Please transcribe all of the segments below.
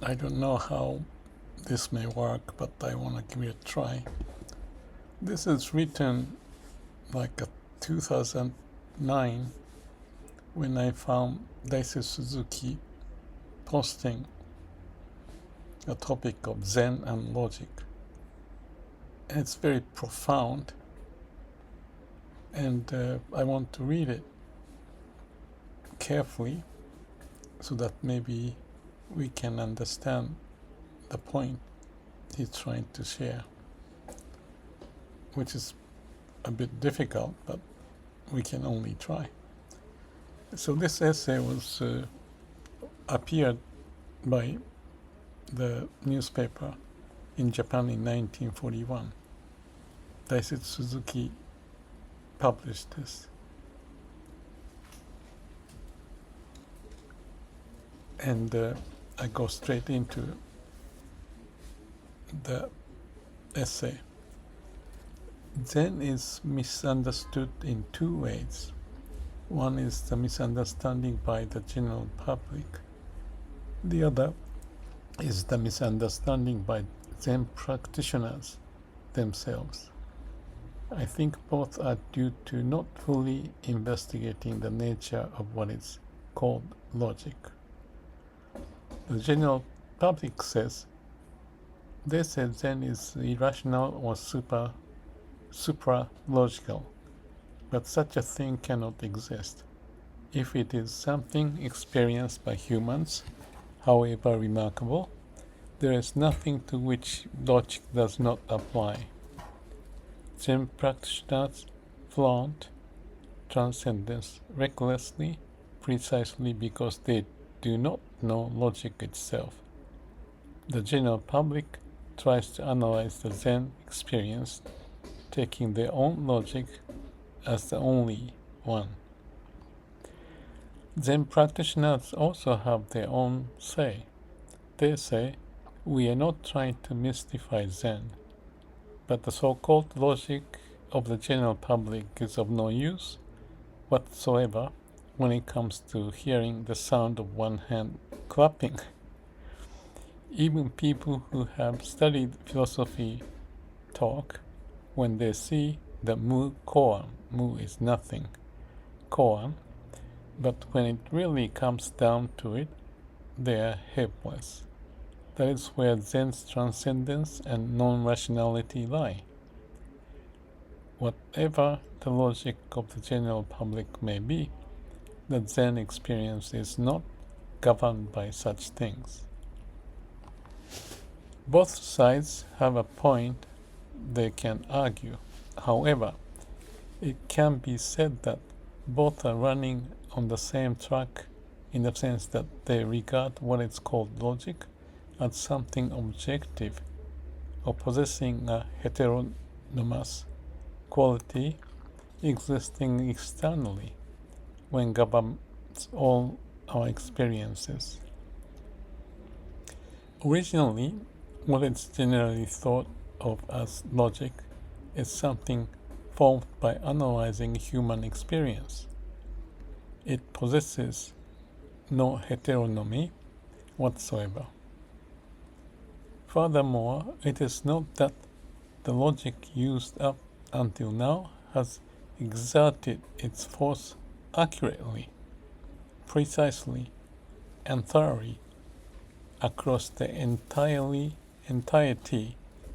I don't know how this may work, but I want to give it a try. This is written like a 2009 when I found Daisetz Suzuki posting a topic of Zen and logic. And it's very profound, and I want to read it carefully so that maybe we can understand the point he's trying to share, which is a bit difficult, but we can only try. So this essay was appeared by the newspaper in Japan in 1941. Daisetz Suzuki published this. And I go straight into the essay. Zen is misunderstood in two ways. One is the misunderstanding by the general public. The other is the misunderstanding by Zen practitioners themselves. I think both are due to not fully investigating the nature of what is called logic. The general public says, they say Zen is irrational or supra-logical, but such a thing cannot exist. If it is something experienced by humans, however remarkable, there is nothing to which logic does not apply. Zen practitioners flaunt transcendence recklessly, precisely because they do not know logic itself. The general public tries to analyze the Zen experience, taking their own logic as the only one. Zen practitioners also have their own say. They say, we are not trying to mystify Zen, but the so-called logic of the general public is of no use whatsoever when it comes to hearing the sound of one hand clapping. Even people who have studied philosophy talk when they see the mu koan. Mu is nothing, koan, but when it really comes down to it, they are helpless. That is where Zen's transcendence and non-rationality lie. Whatever the logic of the general public may be, the Zen experience is not governed by such things. Both sides have a point they can argue. However, it can be said that both are running on the same track in the sense that they regard what is called logic as something objective or possessing a heteronomous quality existing externally when governs all our experiences. Originally, what is generally thought of as logic is something formed by analyzing human experience. It possesses no heteronomy whatsoever. Furthermore, it is not that the logic used up until now has exerted its force accurately, precisely, and thoroughly across the entirety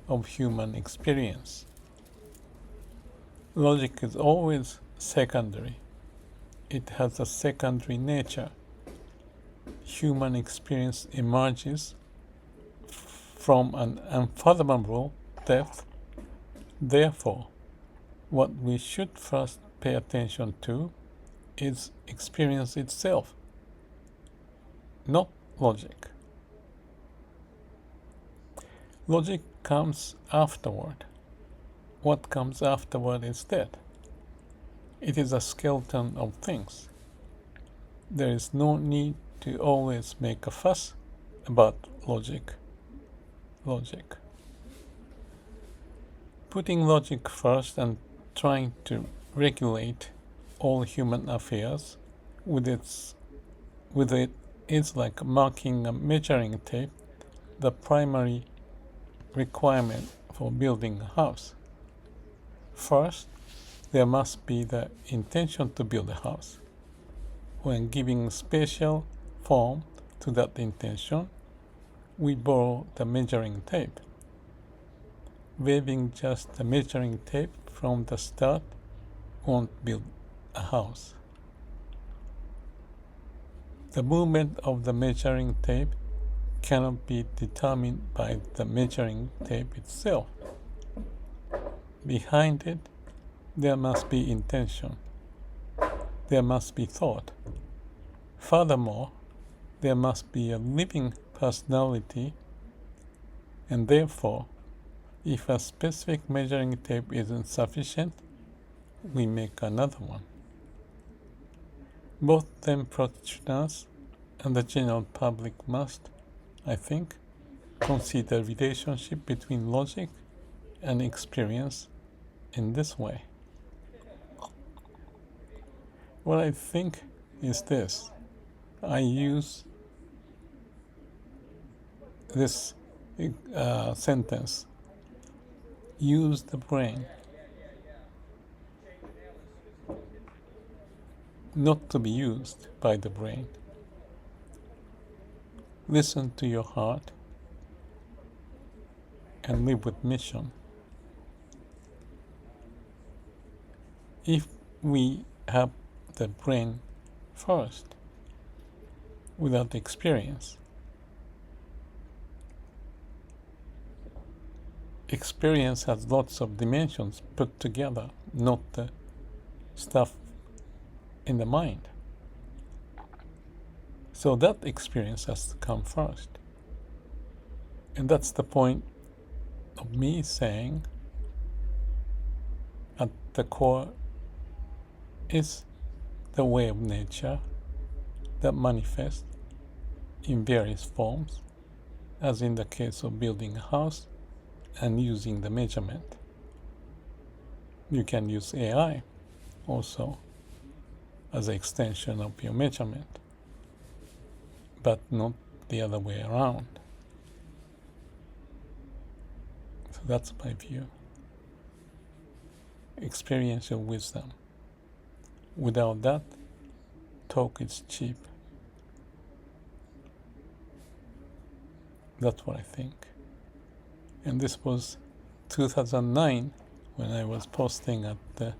of human experience. Logic is always secondary. It has a secondary nature. Human experience emerges from an unfathomable depth. Therefore, what we should first pay attention to is experience itself, not logic. Logic comes afterward. What comes afterward is dead. It is a skeleton of things. There is no need to always make a fuss about logic. Putting logic first and trying to regulate all human affairs with it is like marking a measuring tape the primary requirement for building a house. First, there must be the intention to build a house. When giving spatial form to that intention, we borrow the measuring tape. Waving just the measuring tape from the start won't build a house. The movement of the measuring tape cannot be determined by the measuring tape itself. Behind it, there must be intention. There must be thought. Furthermore, there must be a living personality, and therefore, if a specific measuring tape isn't sufficient, we make another one. Both them practitioners and the general public must, I think, consider the relationship between logic and experience in this way. What I think is this. I use this sentence, use the brain, not to be used by the brain. Listen to your heart and live with mission. If we have the brain first, without experience, experience has lots of dimensions put together, not the stuff in the mind. So that experience has to come first. And that's the point of me saying at the core is the way of nature that manifests in various forms, as in the case of building a house and using the measurement. You can use AI also as an extension of your measurement, but not the other way around. So that's my view. Experiential wisdom. Without that, talk is cheap. That's what I think. And this was 2009 when I was posting at the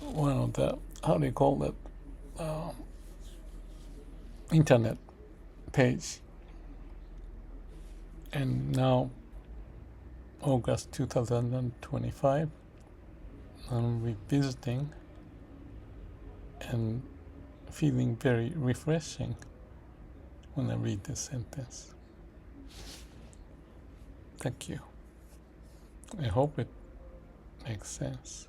one of the, how do you call it, internet page. And now, August 2025, I'm revisiting and feeling very refreshing when I read this sentence. Thank you. I hope it makes sense.